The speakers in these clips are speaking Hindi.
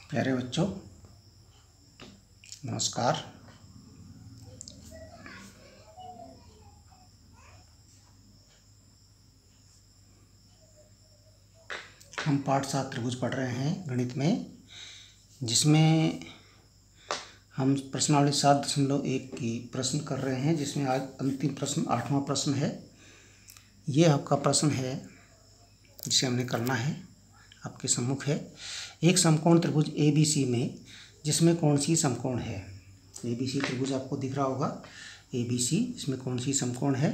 प्यारे बच्चों नमस्कार। हम पाठ 7 त्रिभुज पढ़ रहे हैं गणित में, जिसमें हम प्रश्नावली 7.1 की प्रश्न कर रहे हैं, जिसमें आज अंतिम प्रश्न 8वां प्रश्न है। ये आपका प्रश्न है जिसे हमने करना है, आपके सम्मुख है। एक समकोण त्रिभुज ABC में जिसमें कौन सी समकोण है। ABC त्रिभुज आपको दिख रहा होगा। ABC इसमें कौन सी समकोण है,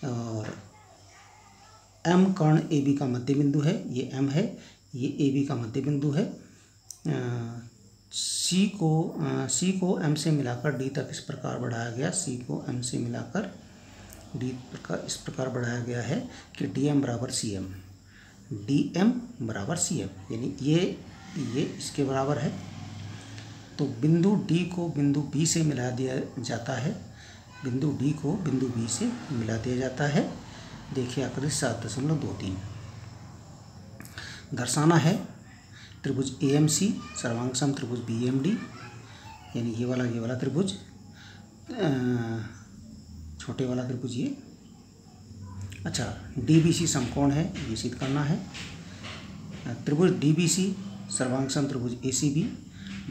और M कर्ण AB का मध्य बिंदु है। ये M है, ये AB का मध्य बिंदु है। C को M से मिलाकर D तक इस प्रकार बढ़ाया गया। C को M से मिलाकर D प्रकार इस प्रकार बढ़ाया गया है कि DM बराबर CM, DM बराबर CM, यानी ये इसके बराबर है। तो बिंदु D को बिंदु B से मिला दिया जाता है। बिंदु D को बिंदु B से मिला दिया जाता है। देखिए आकृति 7.23 दर्शाना है त्रिभुज AMC सर्वांग सम त्रिभुज BMD, यानी ये वाला त्रिभुज, छोटे वाला त्रिभुज ये। अच्छा, DBC समकोण है, ये सिद्ध करना है। त्रिभुज DBC सर्वांग सम त्रिभुज ACB,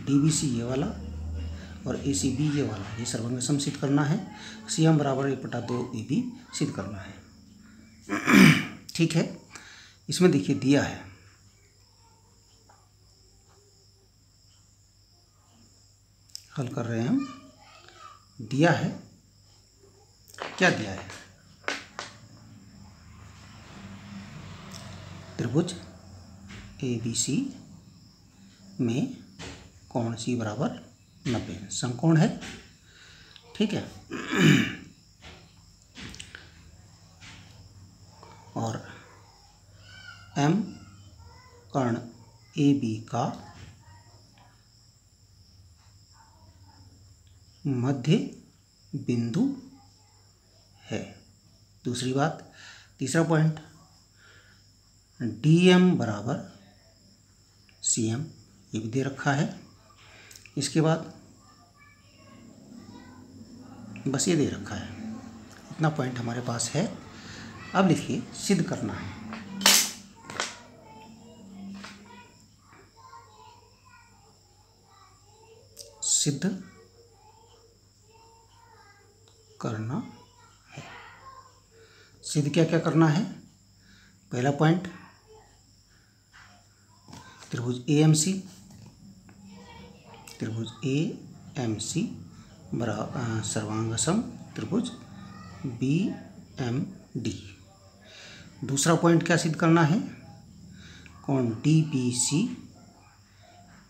DBC ये वाला और ACB ये वाला, ये सर्वांग सम सिद्ध करना है। CM बराबर 1/2 AB सिद्ध करना है। ठीक है, इसमें देखिए दिया है, हल कर रहे हैं हम। दिया है, क्या दिया है? त्रिभुज ABC में कोण C बराबर 90 समकोण है। ठीक है, और M कर्ण AB का मध्य बिंदु है। दूसरी बात, तीसरा पॉइंट, DM बराबर CM, ये भी दे रखा है। इसके बाद बस ये दे रखा है। इतना पॉइंट हमारे पास है। अब लिखिए सिद्ध करना है। सिद्ध करना है। सिद्ध क्या क्या करना है? पहला पॉइंट, त्रिभुज AMC बराबर सर्वांग सम त्रिभुज BMD। दूसरा पॉइंट क्या सिद्ध करना है? कोण DBC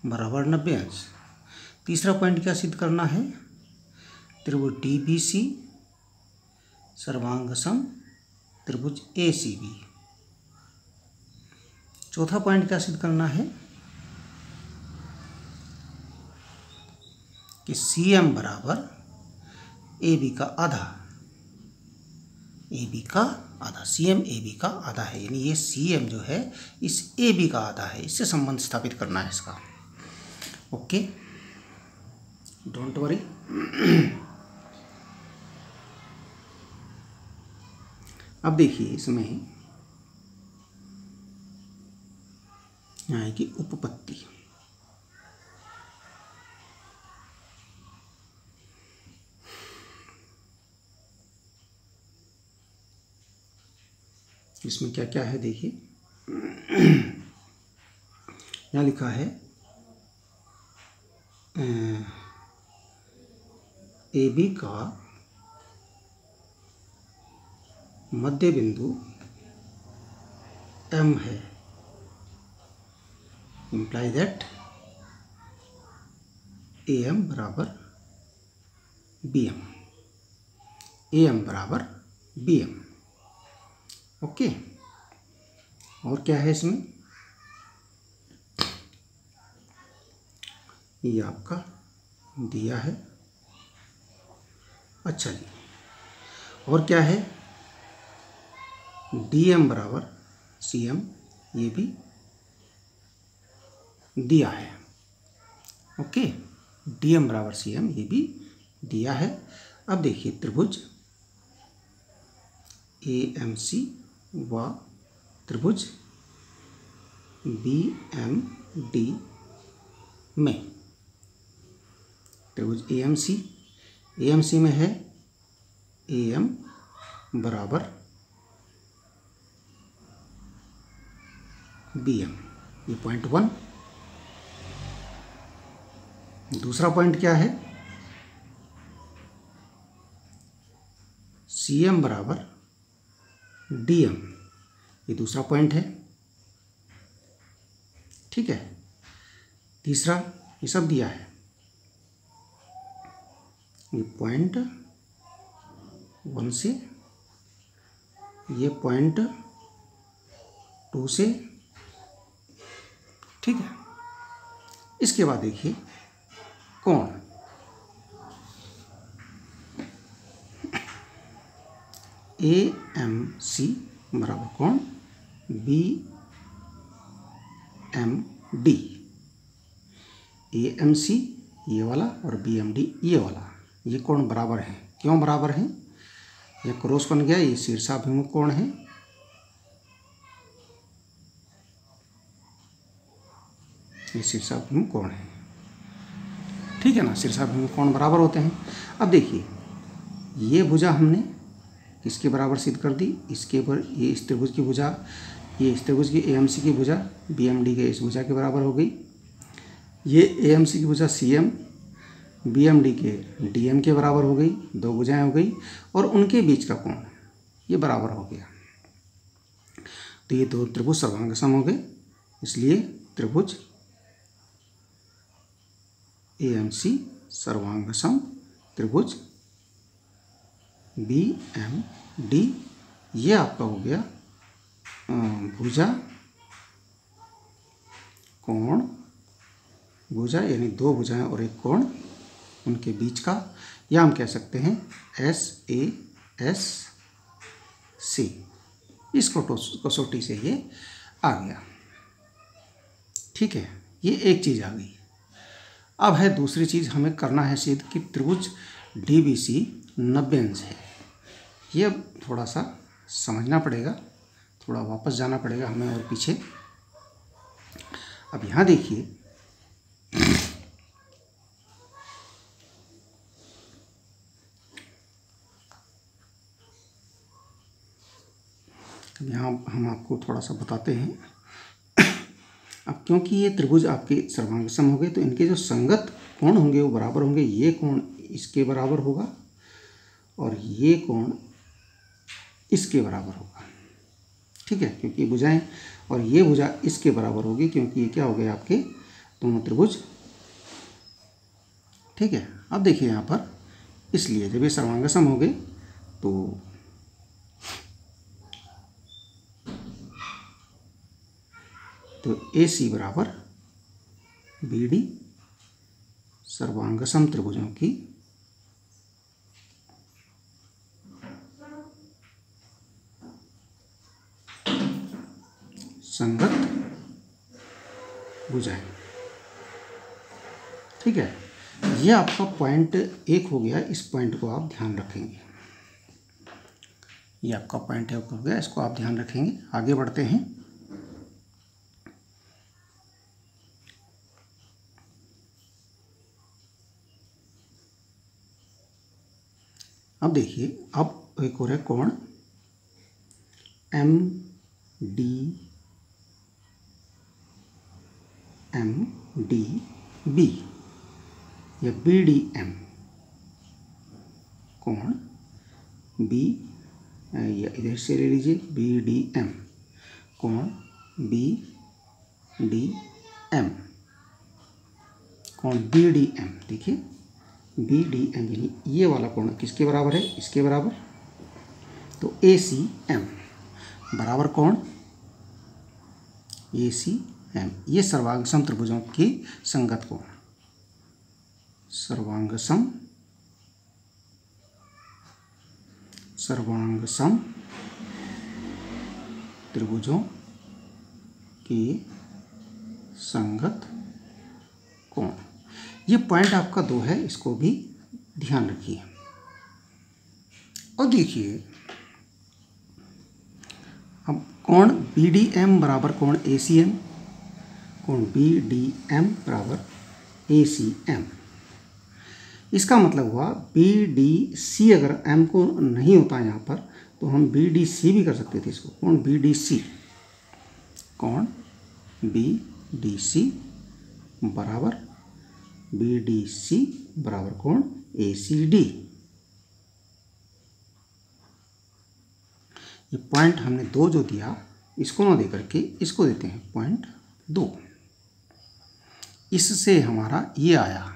बराबर 90 अंश। तीसरा पॉइंट क्या सिद्ध करना है? त्रिभुज DBC सर्वांग सम त्रिभुज ACB। चौथा पॉइंट क्या सिद्ध करना है? कि CM बराबर AB का आधा। AB का आधा, CM AB का आधा है, यानी ये CM जो है इस AB का आधा है। इससे संबंध स्थापित करना है इसका। Okay, don't worry. अब देखिए इसमें यहाँ की उपपत्ति। इसमें क्या क्या है देखिए। यहाँ लिखा है AB का मध्य बिंदु M है, इम्प्लाई दैट AM बराबर BM, AM बराबर BM। ओके, और क्या है इसमें? ये आपका दिया है। अच्छा जी, और क्या है? DM बराबर CM, ये भी दिया है। ओके, DM बराबर CM ये भी दिया है। अब देखिए त्रिभुज AMC व त्रिभुज BMD में, त्रिभुज AMC में है AM बराबर BM, ये पॉइंट 1। दूसरा पॉइंट क्या है, CM बराबर DM, ये दूसरा पॉइंट है। ठीक है, तीसरा ये सब दिया है, ये पॉइंट 1 से, ये पॉइंट 2 से। ठीक है, इसके बाद देखिए कोण, AMC बराबर कोण BMD, AMC ये वाला और BMD ये वाला, ये कोण बराबर है। क्यों बराबर है, ये क्रॉस बन गया, ये शीर्षाभिमुख कोण है, ये शीर्षाभिमुख कोण है। ठीक है ना, शीर्षाभिमुख कोण बराबर होते हैं। अब देखिए ये भुजा हमने किसके बराबर सिद्ध कर दी, इसके ऊपर ये इस त्रिभुज की भुजा, ये इस त्रिभुज की AMC की भुजा BMD के इस भुजा के बराबर हो गई। ये AMC की भुजा CM BMD के DM के बराबर हो गई, दो भुजाएं हो गई, और उनके बीच का कोण ये बराबर हो गया। तो ये दो त्रिभुज सर्वांग सम हो गए, इसलिए त्रिभुज AMC सर्वांग सम त्रिभुज BMD ये आपका हो गया भुजा कोण, भुजा यानी दो भुजाएं और एक कोण, उनके बीच का, या हम कह सकते हैं SASC। इस कसौटी से ये आ गया। ठीक है, ये एक चीज़ आ गई। अब है दूसरी चीज़, हमें करना है सिद्ध कि त्रिभुज DBC 90 अंश है। ये अब थोड़ा सा समझना पड़ेगा, थोड़ा वापस जाना पड़ेगा हमें और पीछे। अब यहाँ देखिए यहाँ हम आपको थोड़ा सा बताते हैं। अब क्योंकि ये त्रिभुज आपके सर्वांग सम हो गए, तो इनके जो संगत कोण होंगे वो बराबर होंगे। ये कोण इसके बराबर होगा और ये कोण इसके बराबर होगा। ठीक है, क्योंकि ये भुजाएं, और ये भुजा इसके बराबर होगी, क्योंकि ये क्या हो गए आपके दोनों त्रिभुज। ठीक है, अब देखिए यहाँ पर, इसलिए जब ये सर्वांग सम हो गए तो AC बराबर BD सर्वांग सम त्रिभुजों की संगत भुजाएं। ठीक है, ये आपका पॉइंट 1 हो गया। इस पॉइंट को आप ध्यान रखेंगे, ये आपका पॉइंट 1 हो गया, इसको आप ध्यान रखेंगे। आगे बढ़ते हैं। अब देखिए, अब एक और है कोण MDB या BDM, कोण B, या इधर से ले लीजिए BDM, कोण BDM, कोण BDM। देखिए BDM यानी ये वाला कोण किसके बराबर है, इसके बराबर। तो ACM बराबर कोण ACM, ये सर्वांग सम त्रिभुजों की संगत कोण, सर्वांग सम त्रिभुजों की संगत कोण। ये पॉइंट आपका 2 है, इसको भी ध्यान रखिए। और देखिए अब कोण BDM बराबर कोण ACM, कोण BDM बराबर ACM। इसका मतलब हुआ BDC, अगर M को नहीं होता यहाँ पर तो हम BDC भी कर सकते थे इसको। कोण BDC, कोण BDC बराबर BDC बराबर कोण ACD। ये पॉइंट हमने 2 जो दिया, इसको ना दे करके इसको देते हैं पॉइंट 2। इससे हमारा ये आया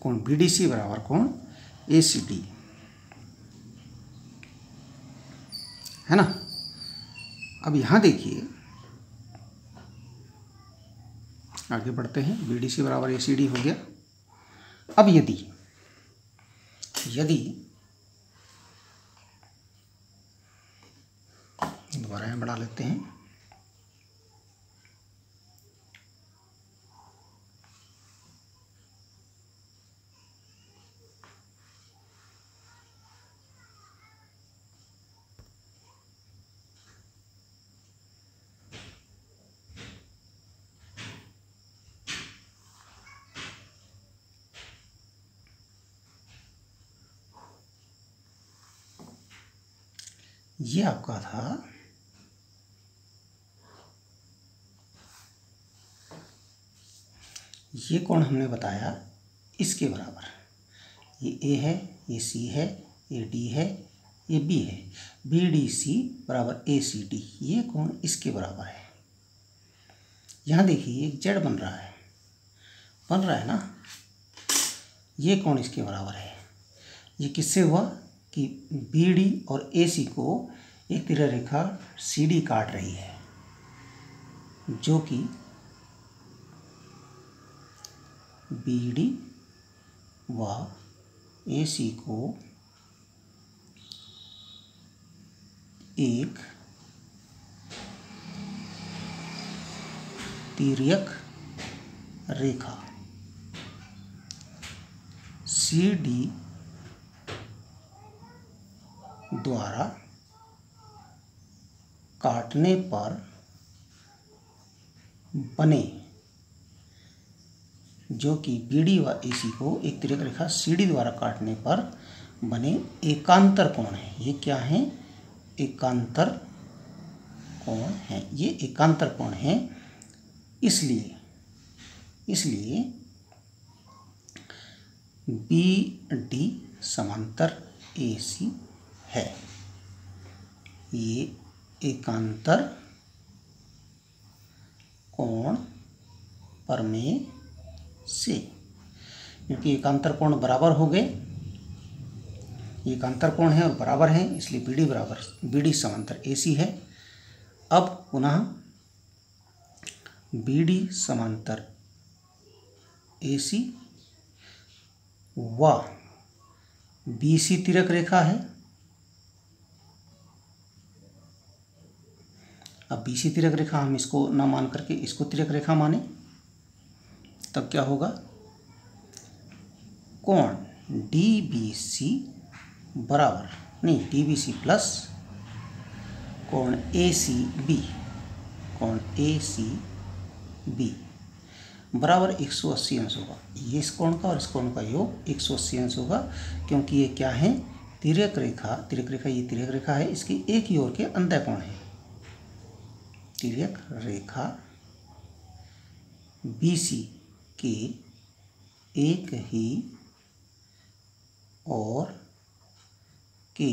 कोण BDC बराबर कोण ACD, है ना। अब यहाँ देखिए, आगे बढ़ते हैं। BDC बराबर ACD हो गया। अब यदि दोबारा यहाँ बढ़ा लेते हैं। ये आपका था ये कोण हमने बताया इसके बराबर। ये A है, ये C है, ये D है, ये B है। BDC बराबर ACD, ये कोण इसके बराबर है। यहाँ देखिए एक Z बन रहा है ना। ये कोण इसके बराबर है। ये किससे हुआ कि BD और AC को एक तिर्यक रेखा CD काट रही है, जो कि BD व AC को एक तिर्यक रेखा CD द्वारा काटने पर बने, जो कि BD व AC को एक तिर्यक रेखा CD द्वारा काटने पर बने एकांतर कोण है। ये क्या है? एकांतर कोण है। ये एकांतर कोण है। इसलिए BD समांतर AC है। ये एकांतर कोण प्रमेय से, क्योंकि एकांतर कोण बराबर हो गए, ये एकांतर कोण है और बराबर है, इसलिए BD समांतर AC है। अब पुनः BD समांतर AC व BC तिर्यक रेखा है। अब BC तिर्यक रेखा हम इसको ना मान करके इसको तिर्यक रेखा माने, तब क्या होगा? कोण DBC बराबर नहीं, DBC प्लस कोण ACB, कोण ACB बराबर 180 अंश होगा। ये इस कोण का और इस कोण का योग 180 अंश होगा, क्योंकि ये क्या है? तिर्यक रेखा। ये तिर्यक रेखा है, इसकी एक ही ओर के अंतःकोण है। तिर्यक रेखा BC के एक ही ओर के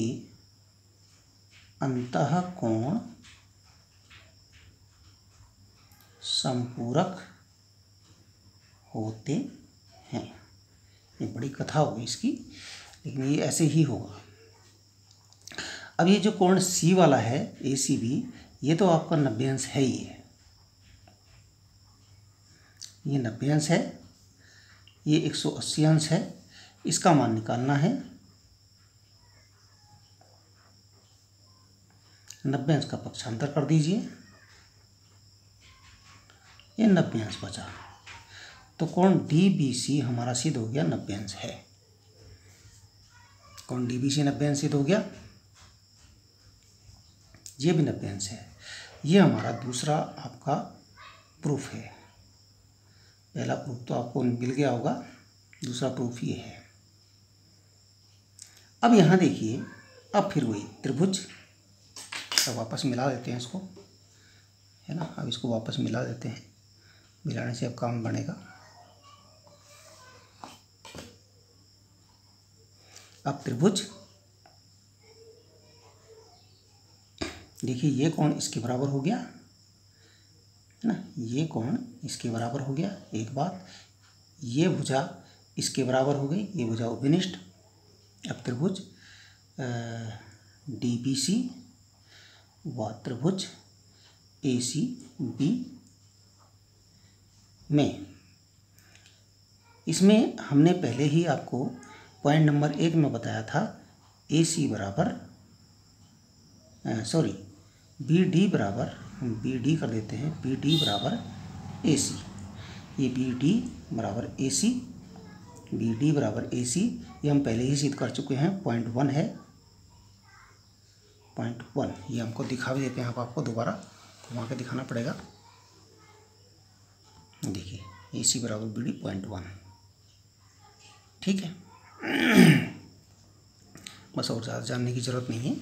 अंतःकोण संपूरक होते हैं। ये बड़ी कथा होगी इसकी, लेकिन ये ऐसे ही होगा। अब ये जो कोण C वाला है ACB, ये तो आपका 90 अंश है ही है। ये 90 अंश है, ये 180 अंश है। इसका मान निकालना है। 90 अंश का पक्षांतर कर दीजिए, ये 90 अंश बचा। तो कोण DBC हमारा सिद्ध हो गया 90 अंश है। कोण DBC 90 अंश सिद्ध हो गया, ये भी 90 अंश है। ये हमारा दूसरा आपका प्रूफ है। पहला प्रूफ तो आपको मिल गया होगा, दूसरा प्रूफ ये है। अब यहाँ देखिए, अब फिर वही त्रिभुज, अब वापस मिला देते हैं इसको, है ना। अब इसको वापस मिला देते हैं, मिलाने से अब काम बनेगा। अब त्रिभुज देखिए, ये कोण इसके बराबर हो गया, है ना, ये कोण इसके बराबर हो गया। एक बात, ये भुजा इसके बराबर हो गई, ये भुजा उपनिष्ठ। अब त्रिभुज DBC व त्रिभुज ACB में, इसमें हमने पहले ही आपको पॉइंट नंबर 1 में बताया था, AC बराबर BD बराबर, BD कर देते हैं, BD बराबर AC। ये BD बराबर AC, BD बराबर AC ये हम पहले ही सिद्ध कर चुके हैं। पॉइंट 1 है, पॉइंट 1 ये हमको दिखा भी देते हैं। अब आपको दोबारा घुमा के दिखाना पड़ेगा। देखिए AC बराबर BD पॉइंट 1, ठीक है। बस और ज़्यादा जानने की ज़रूरत नहीं है।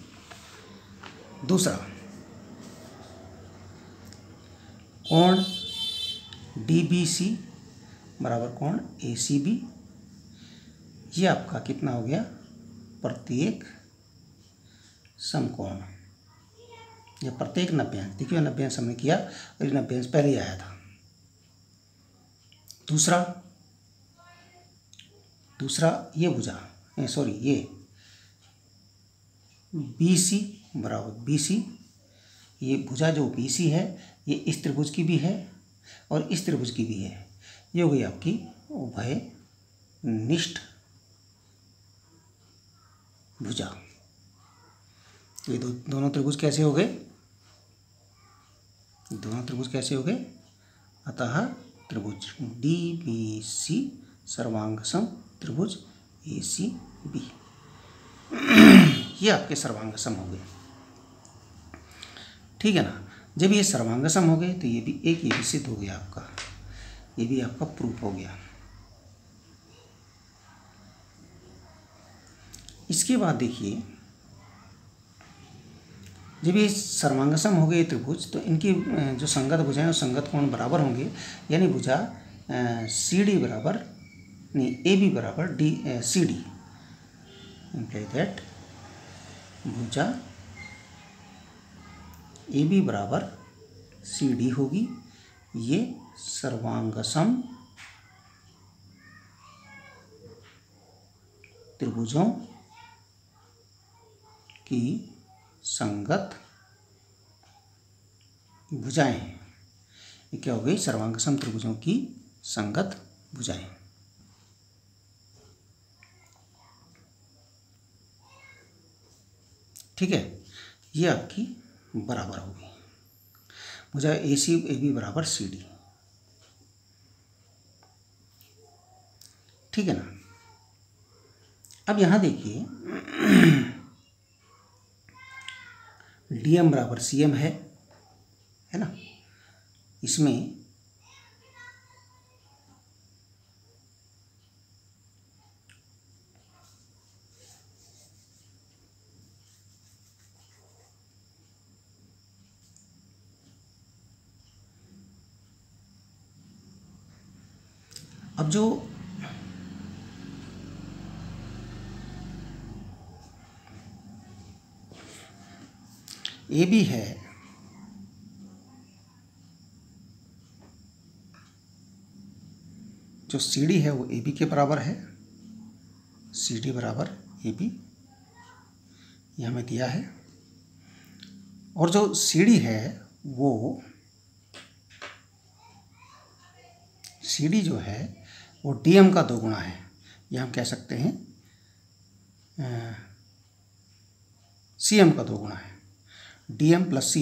दूसरा, कोण DBC बराबर कोण ACB, ये आपका कितना हो गया, प्रत्येक समकोण, या प्रत्येक 90 अंश। देखिए 90 अंश हमने किया और ये 90 अंश पहले ही आया था। दूसरा ये भुजा, ये BC बराबर BC, ये भुजा जो BC है ये इस त्रिभुज की भी है और इस त्रिभुज की भी है। ये हो गई आपकी उभयनिष्ठ भुजा। तो ये दोनों त्रिभुज कैसे हो गए, दोनों त्रिभुज कैसे हो गए, अतः त्रिभुज DBC सर्वांगसम त्रिभुज ACB, ये आपके सर्वांगसम हो गए, ठीक है ना। जब ये सर्वांगसम हो गए तो ये भी सिद्ध हो गया आपका, ये भी आपका प्रूफ हो गया। इसके बाद देखिए, जब ये सर्वांगसम हो गए त्रिभुज, तो इनकी जो संगत भुजाएं और संगत कोण बराबर होंगे, यानी भुजा CD बराबर नहीं AB बराबर CD, इम्प्लाई दैट भुजा AB बराबर CD होगी। ये सर्वांगसम त्रिभुजों की संगत भुजाएं हैं। ये क्या हो गई, सर्वांगसम त्रिभुजों की संगत भुजाएं, ठीक है। ये आपकी बराबर होगी भुजा ACAB बराबर CD, ठीक है ना। अब यहाँ देखिए DM बराबर CM है ना। इसमें अब जो AB है, जो CD है वो AB के बराबर है, CD बराबर AB, ये हमें दिया है। और जो CD है वो CD जो है वो DM का 2 गुना है। ये हम कह सकते हैं CM का 2 गुना है, DM प्लस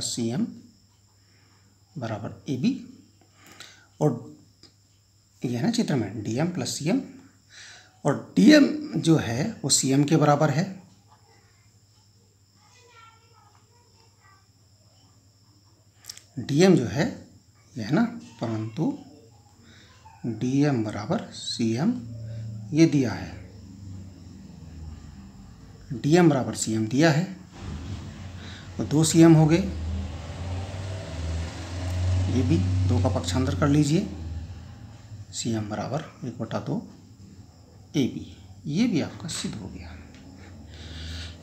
CM बराबर AB। और ये है ना चित्र में DM प्लस CM, और DM जो है वो CM के बराबर है। DM जो है ये है ना, परंतु DM बराबर CM ये दिया है, DM बराबर CM दिया है, तो 2 CM हो गए। ये भी 2 का पक्षांतर कर लीजिए, CM बराबर 1/2 AB, ये भी आपका सिद्ध हो गया।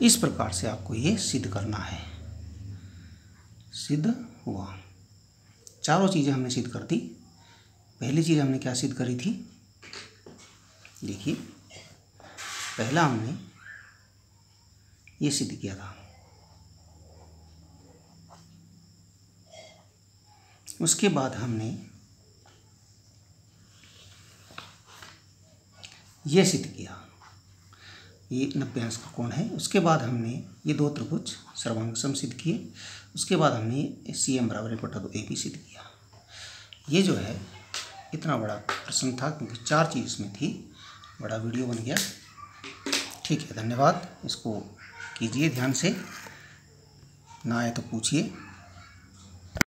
इस प्रकार से आपको ये सिद्ध करना है। सिद्ध हुआ, चारों चीज़ें हमने सिद्ध कर दी। पहली चीज़ हमने क्या सिद्ध करी थी, देखिए पहला हमने ये सिद्ध किया था, उसके बाद हमने ये सिद्ध किया, ये 90 अंश का कोण है। उसके बाद हमने ये 2 त्रिभुज सर्वांग सम सिद्ध किए। उसके बाद हमने CM बराबर 1/2 AB सिद्ध किया। ये जो है इतना बड़ा प्रश्न था क्योंकि 4 चीज़ इसमें थी, बड़ा वीडियो बन गया। ठीक है, धन्यवाद। इसको कीजिए ध्यान से, ना आए तो पूछिए।